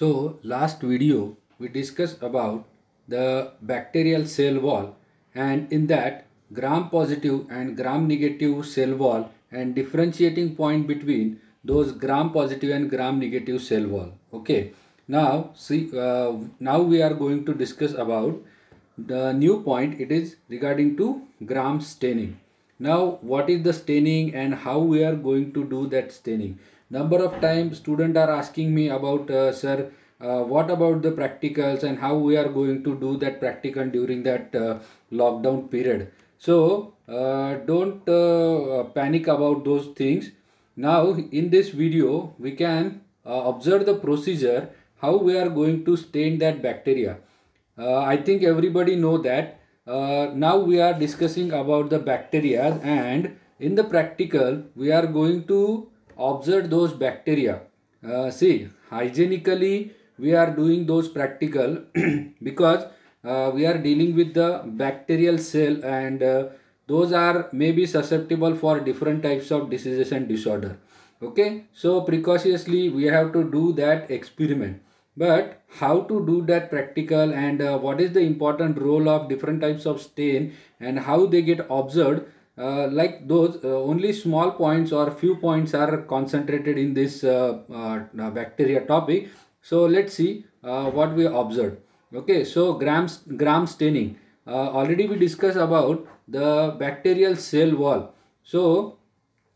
So last video we discussed about the bacterial cell wall, and in that gram positive and gram negative cell wall and differentiating point between those gram positive and gram negative cell wall. Okay. Now see now we are going to discuss about the new point. It is regarding to gram staining. Now what is the staining and how we are going to do that staining? Number of times students are asking me about sir, what about the practicals and how we are going to do that practical during that lockdown period. So don't panic about those things. Now in this video we can observe the procedure how we are going to stain that bacteria. I think everybody know that. Now we are discussing about the bacteria, and in the practical we are going to observe those bacteria. See, hygienically we are doing those practical because we are dealing with the bacterial cell, and those are maybe susceptible for different types of diseases and disorder. Okay, so precautiously we have to do that experiment. But how to do that practical, and what is the important role of different types of stain and how they get observed, like those only small points or few points are concentrated in this bacteria topic. So let's see what we observed. Okay, so gram staining, already we discussed about the bacterial cell wall. So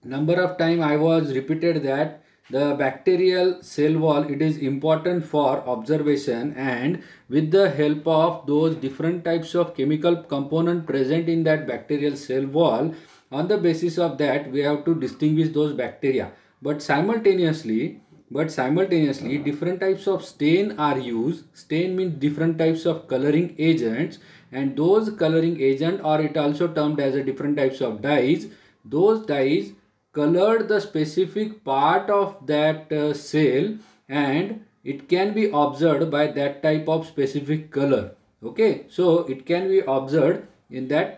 number of time I was repeated that the bacterial cell wall, it is important for observation, and with the help of those different types of chemical component present in that bacterial cell wall, on the basis of that we have to distinguish those bacteria. But simultaneously different types of stain are used. Stain means different types of coloring agents, and those coloring agent, or it also termed as a different types of dyes, those dyes colored the specific part of that cell, and it can be observed by that type of specific color. Okay, so it can be observed in that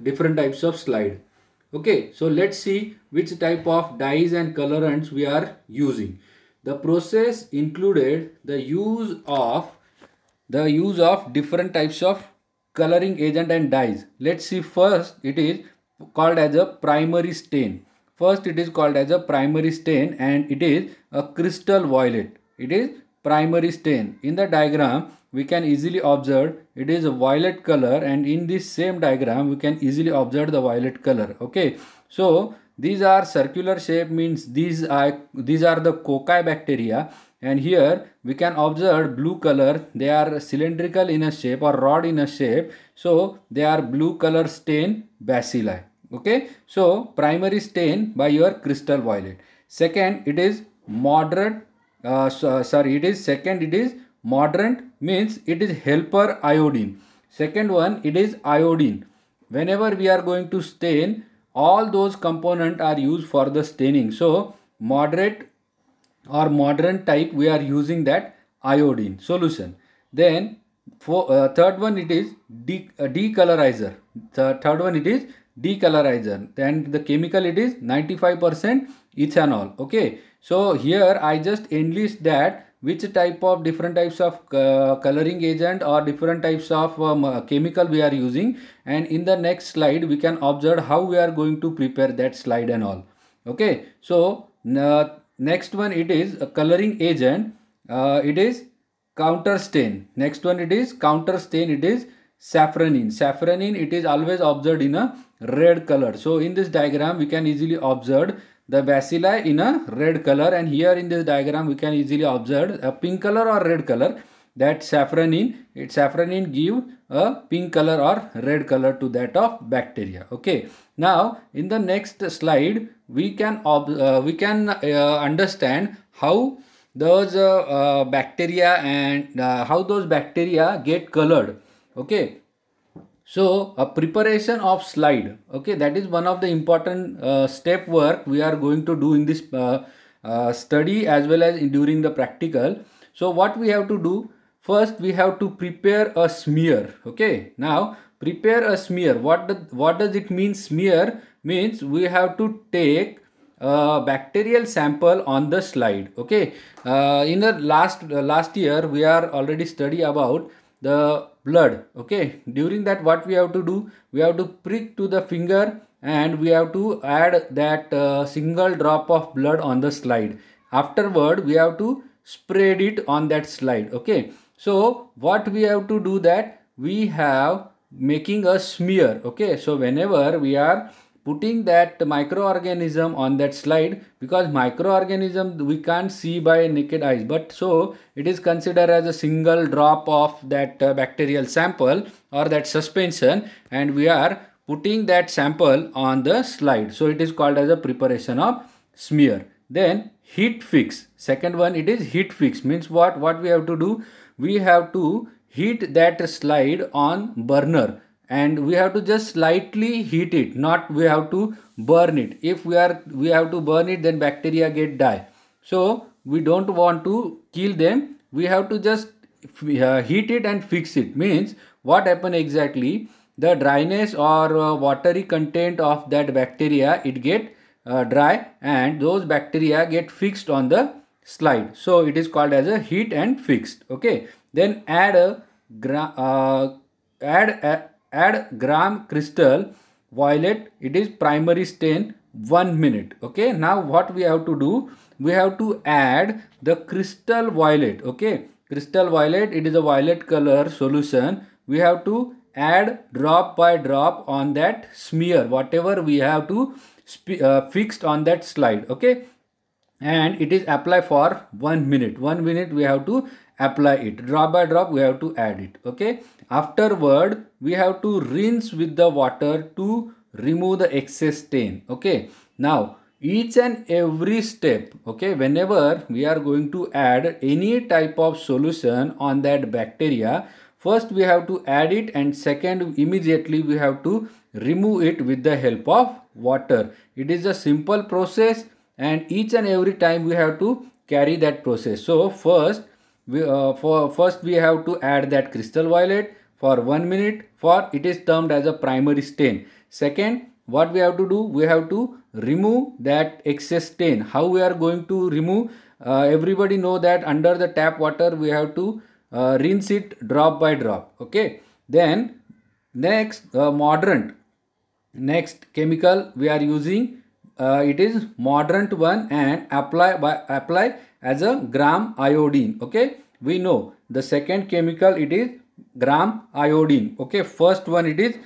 different types of slide. Okay, so let's see which type of dyes and colorants we are using. The process included the use of different types of coloring agent and dyes. Let's see, first it is called as a primary stain. First it is called as a primary stain, and it is a crystal violet. It is primary stain. In the diagram we can easily observe it is a violet color, and in this same diagram we can easily observe the violet color. Okay, so these are circular shape, means these are the cocci bacteria, and here we can observe blue color. They are cylindrical in a shape or rod in a shape, so they are blue color stain bacilli. Okay, so primary stain by your crystal violet. Second, it is moderate. It is moderate, means it is helper iodine. Second one, it is iodine. Whenever we are going to stain, all those components are used for the staining. So moderate or modern type, we are using that iodine solution. Then for third one, it is decolorizer. The third one, it is decolorizer, and the chemical, it is 95% ethanol. Okay, so here I just enlist that which type of different types of coloring agent or different types of chemical we are using, and in the next slide we can observe how we are going to prepare that slide and all. Okay, so next one, it is a coloring agent. It is counter stain. Next one, it is counter stain. It is safranin. Safranin, it is always observed in a red color. So in this diagram we can easily observe the bacilli in a red color, and here in this diagram we can easily observe a pink color or red color. That safranin give a pink color or red color to that of bacteria. Okay, now in the next slide we can understand how those bacteria and how those bacteria get colored. Okay, so a preparation of slide. Okay, that is one of the important step work we are going to do in this study as well as during the practical. So what we have to do, first we have to prepare a smear. Okay, now prepare a smear. What does it mean, smear? Means we have to take bacterial sample on the slide. Okay, in the last year we are already study about the blood. Okay, during that what we have to do, we have to prick to the finger and we have to add that single drop of blood on the slide. Afterward we have to spread it on that slide. Okay, so what we have to do, that we have making a smear. Okay, so whenever we are putting that microorganism on that slide, because microorganism we can't see by naked eyes, but so it is considered as a single drop of that bacterial sample or that suspension, and we are putting that sample on the slide. So it is called as a preparation of smear. Then heat fix. Second one, it is heat fix. Means what we have to do, we have to heat that slide on burner and we have to just slightly heat it, not we have to burn it. If we have to burn it, then bacteria get die. So we don't want to kill them, we have to just heat it and fix it. Means what happen exactly, the dryness or watery content of that bacteria, it get dry and those bacteria get fixed on the slide. So it is called as a heat and fixed. Okay, then add a add gram crystal violet, it is primary stain, 1 minute. Okay, now what we have to do, we have to add the crystal violet. Okay, crystal violet, it is a violet color solution. We have to add drop by drop on that smear, whatever we have to fixed on that slide. Okay, and it is apply for 1 minute. 1 minute we have to apply it, drop by drop we have to add it. Okay, afterward we have to rinse with the water to remove the excess stain. Okay, now each and every step, okay, whenever we are going to add any type of solution on that bacteria, first we have to add it and second immediately we have to remove it with the help of water. It is a simple process and each and every time we have to carry that process. So first we have to add that crystal violet for 1 minute, for it is termed as a primary stain. Second, what we have to do, we have to remove that excess stain. How we are going to remove? Everybody know that under the tap water we have to rinse it drop by drop. Okay, then next next chemical we are using, it is Mordant one and apply as a gram iodine. Okay, we know the second chemical, it is gram iodine. Okay, first one it is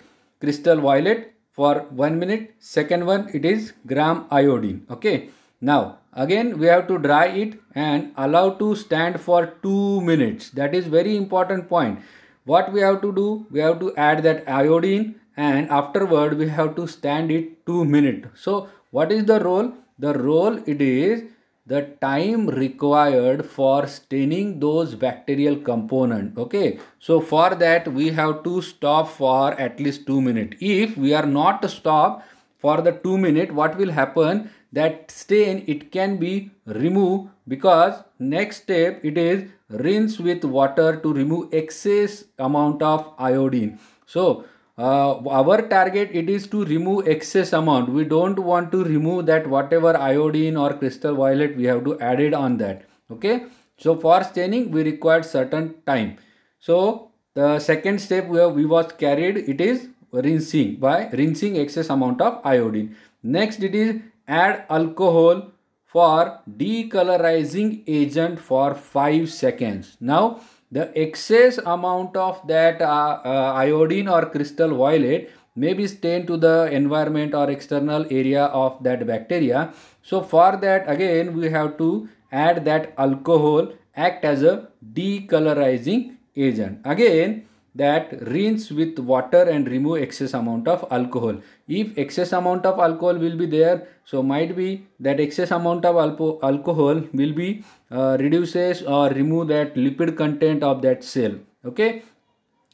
crystal violet for 1 minute, second one it is gram iodine. Okay, now again we have to dry it and allow to stand for 2 minutes. That is very important point. What we have to do, we have to add that iodine and afterward we have to stand it 2 minutes. So what is the role? The role, it is the time required for staining those bacterial component. Okay, so for that we have to stop for at least 2 minutes. If we are not stop for the 2 minutes, what will happen, that stain it can be removed, because next step it is rinse with water to remove excess amount of iodine. So our target, it is to remove excess amount. We don't want to remove that whatever iodine or crystal violet we have to add it on that. Okay, so for staining we required certain time. So the second step we was carried, it is rinsing, by rinsing excess amount of iodine. Next it is add alcohol for decolorizing agent for 5 seconds. Now the excess amount of that iodine or crystal violet may be stained to the environment or external area of that bacteria. So for that again we have to add that alcohol, act as a decolorizing agent. Again that rinse with water and remove excess amount of alcohol. If excess amount of alcohol will be there, so might be that excess amount of alcohol will be reduces or remove that lipid content of that cell. Okay,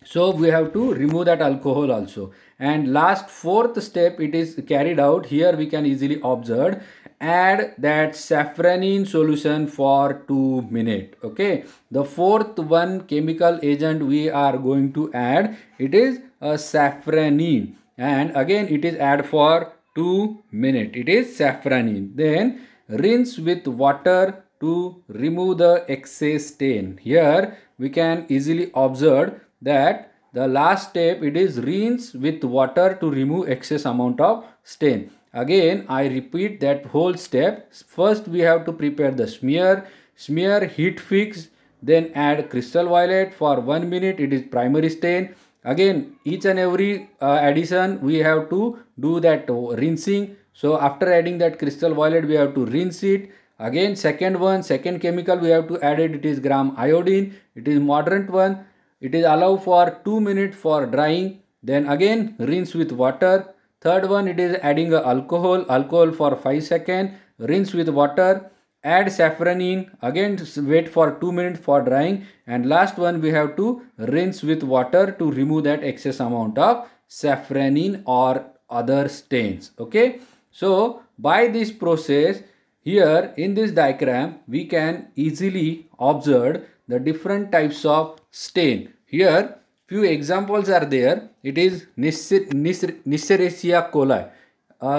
so we have to remove that alcohol also. And last fourth step it is carried out, here we can easily observe, add that safranin solution for 2 minutes. Okay, the fourth one chemical agent we are going to add, it is a safranin, and again it is add for 2 minutes. It is safranin. Then rinse with water to remove the excess stain. Here we can easily observe that the last step, it is rinse with water to remove excess amount of stain. Again I repeat that whole step. First we have to prepare the smear. Smear, heat fix, then add crystal violet for 1 minute. It is primary stain. Again each and every addition we have to do that rinsing. So after adding that crystal violet we have to rinse it. Again second chemical we have to add it. It is gram iodine. It is moderate one. It is allowed for 2 minutes for drying. Then again rinse with water. Third one, it is adding a alcohol for 5 seconds. Rinse with water. Add safranin. Again wait for 2 minutes for drying. And last one we have to rinse with water to remove that excess amount of safranin or other stains. Okay. So by this process, here in this diagram we can easily observe the different types of stain. Here few examples are there. It is Neisseria coli,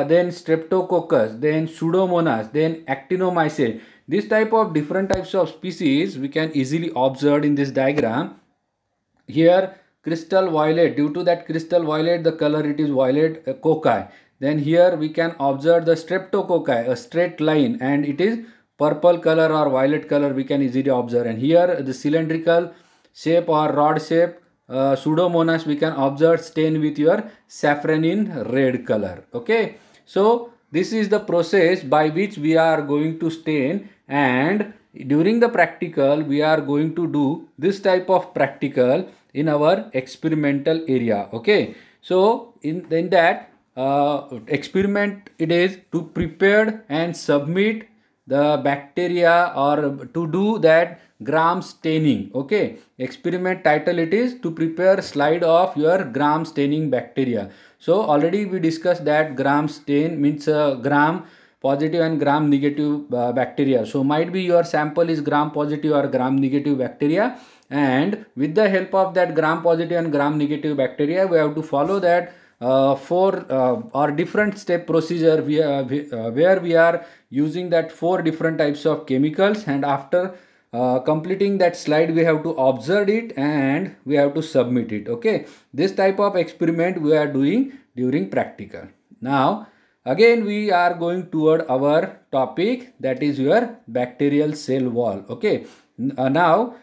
then Streptococcus, then Pseudomonas, then Actinomyces. This type of different types of species we can easily observe in this diagram. Here crystal violet, due to that crystal violet the color it is violet cocci. Then here we can observe the Streptococci, a straight line, and it is purple color or violet color we can easily observe. And here the cylindrical shape or rod shape Pseudomonas we can observe stain with your safranin red color. Okay. So this is the process by which we are going to stain, and during the practical we are going to do this type of practical in our experimental area. Okay. So in that experiment, it is to prepare and submit the bacteria or to do that gram staining. Okay. Experiment title it is to prepare slide of your gram staining bacteria. So already we discussed that gram stain means gram positive and gram negative bacteria. So might be your sample is gram positive or gram negative bacteria, and with the help of that gram positive and gram negative bacteria we have to follow that four or different step procedure where we are using that 4 different types of chemicals, and after completing that slide we have to observe it and we have to submit it. Okay, this type of experiment we are doing during practical. Now again we are going toward our topic, that is your bacterial cell wall. Okay, now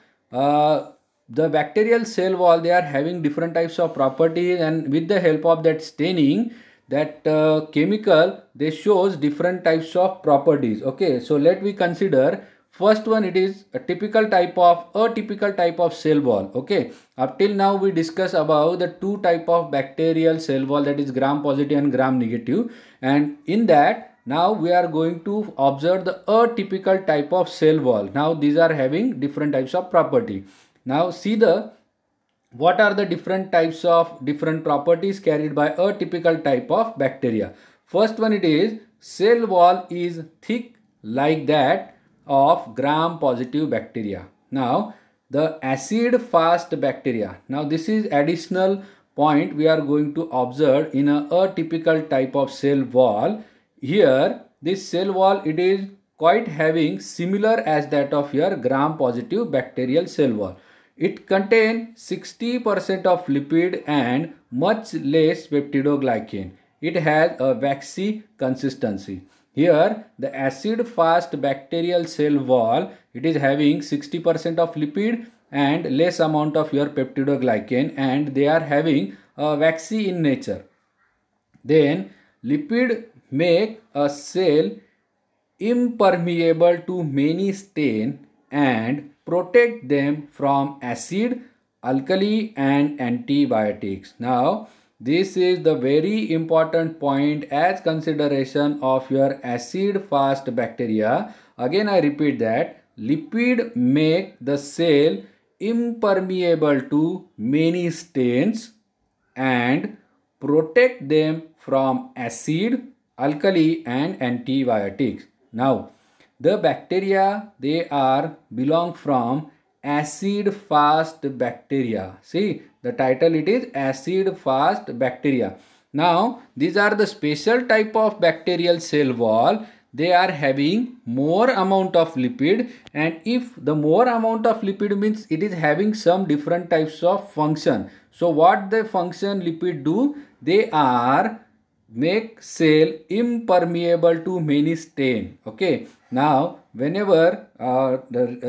the bacterial cell wall, they are having different types of properties, and with the help of that staining, that chemical, they shows different types of properties. Okay, so let me consider first one. It is a typical type of atypical type of cell wall. Okay, up till now we discuss about the 2 type of bacterial cell wall, that is gram positive and gram negative, and in that now we are going to observe the atypical type of cell wall. Now these are having different types of property. Now see the what are the different types of different properties carried by a typical type of bacteria. First one, it is cell wall is thick like that of gram positive bacteria. Now the acid fast bacteria. Now this is additional point we are going to observe in a atypical type of cell wall. Here this cell wall, it is quite having similar as that of your gram positive bacterial cell wall. It contains 60% of lipid and much less peptidoglycan. It has a waxy consistency. Here the acid fast bacterial cell wall, it is having 60% of lipid and less amount of your peptidoglycan, and they are having a waxy in nature. Then lipid make a cell impermeable to many stain and protect them from acid, alkali and antibiotics. Now this is the very important point as consideration of your acid fast bacteria. Again I repeat that lipid make the cell impermeable to many stains and protect them from acid, alkali and antibiotics. Now the bacteria, they are belong from acid fast bacteria. See the title, it is acid fast bacteria. Now these are the special type of bacterial cell wall. They are having more amount of lipid, and if the more amount of lipid means it is having some different types of function. So what the function lipid do? They are make cell impermeable to many stain. Okay, now whenever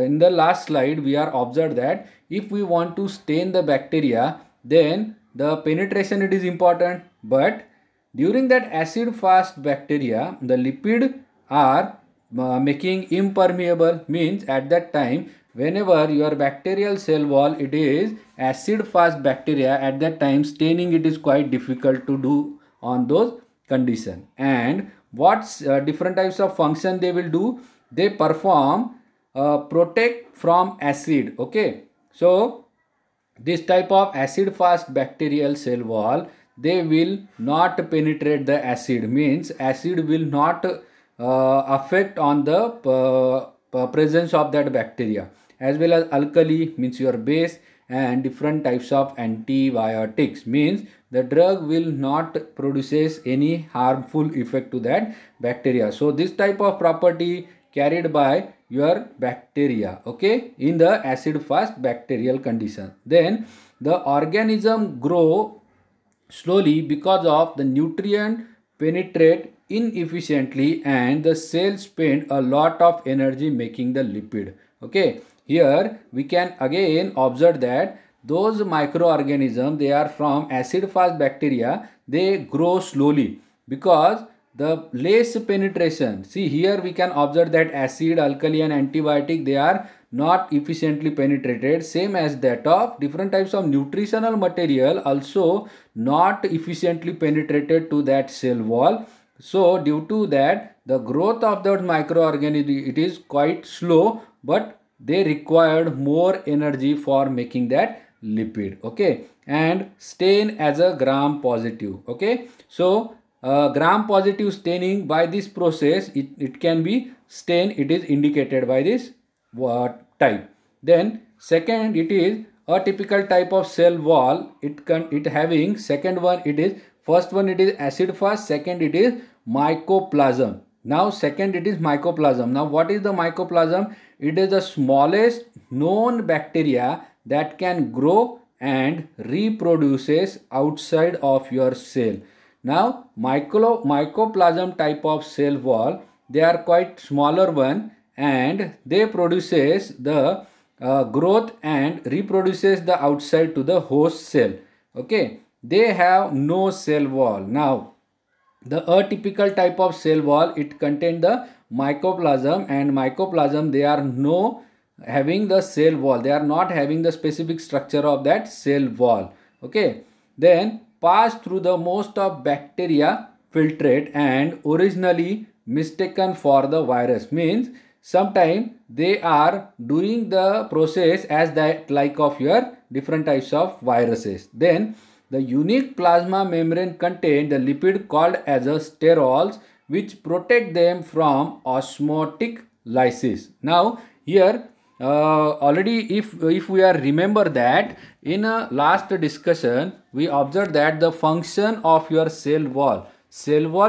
in the last slide we are observed that if we want to stain the bacteria, then the penetration it is important, but during that acid fast bacteria the lipid are making impermeable, means at that time whenever your bacterial cell wall it is acid fast bacteria, at that time staining it is quite difficult to do on those condition. And what's different types of function they will do? They perform protect from acid. Okay, so this type of acid fast bacterial cell wall, they will not penetrate the acid, means acid will not affect on the presence of that bacteria, as well as alkali means your base, and different types of antibiotics means the drug will not produces any harmful effect to that bacteria. So this type of property carried by your bacteria, okay, in the acid fast bacterial condition. Then the organism grow slowly because of the nutrient penetrate inefficiently, and the cells spend a lot of energy making the lipid. Okay, here we can again observe that those microorganisms, they are from acid fast bacteria, they grow slowly because the less penetration. See here we can observe that acid, alkali and antibiotic, they are not efficiently penetrated, same as that of different types of nutritional material also not efficiently penetrated to that cell wall. So due to that the growth of that microorganism it is quite slow, but they required more energy for making that lipid. Okay, and stain as a gram positive. Okay, so gram positive staining, by this process it can be stain, it is indicated by this type. Then second, it is a typical type of cell wall. It having second one, it is first one it is acid fast, second it is mycoplasm. Now second it is mycoplasm. Now what is the mycoplasm? It is the smallest known bacteria that can grow and reproduces outside of your cell. Now mycoplasm type of cell wall, they are quite smaller one, and they produces the growth and reproduces the outside to the host cell. Okay, they have no cell wall. Now the atypical type of cell wall, it contain the mycoplasm, and mycoplasm they are no having the cell wall, they are not having the specific structure of that cell wall. Okay, then pass through the most of bacteria filtrate and originally mistaken for the virus, means sometimes they are doing the process as that like of your different types of viruses. Then the unique plasma membrane contain the lipid called as a sterols, which protect them from osmotic lysis. Now here already if we are remember that in a last discussion we observed that the function of your cell wall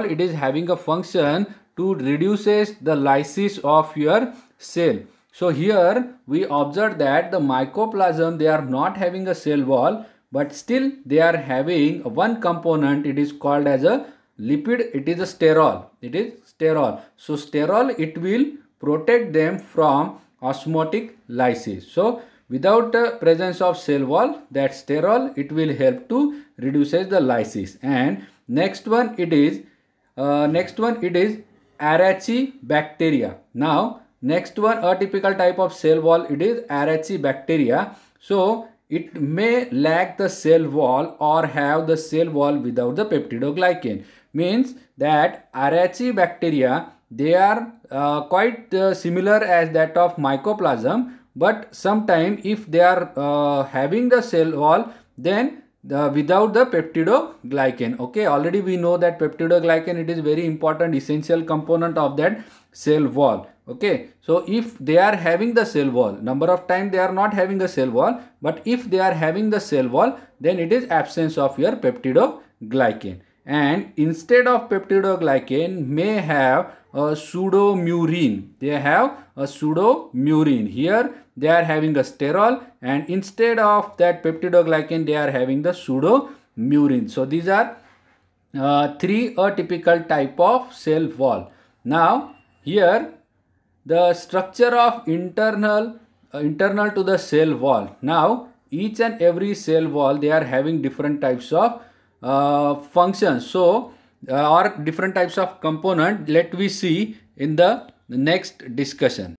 it is having a function to reduces the lysis of your cell. So here we observe that the mycoplasm, they are not having a cell wall, but still they are having one component, it is called as a lipid, it is a sterol, it is sterol. So sterol, it will protect them from osmotic lysis. So without the presence of cell wall, that sterol, it will help to reduces the lysis. And next one it is Arachibacteria. Now next one, a typical type of cell wall, it is Arachibacteria. So it may lack the cell wall or have the cell wall without the peptidoglycan. Means that Arachibacteria, they are quite similar as that of mycoplasm, but sometime if they are having the cell wall, then without the peptidoglycan. Okay, already we know that peptidoglycan, it is very important essential component of that cell wall. Okay, so if they are having the cell wall, number of times they are not having a cell wall, but if they are having the cell wall, then it is absence of your peptidoglycan. and instead of peptidoglycan may have a pseudomurine. They have a pseudomurine. Here they are having a sterol, and instead of that peptidoglycan they are having the pseudomurine. So these are three atypical type of cell wall. Now here the structure of internal to the cell wall. Now each and every cell wall, they are having different types of functions, so or different types of component. Let we see in the next discussion.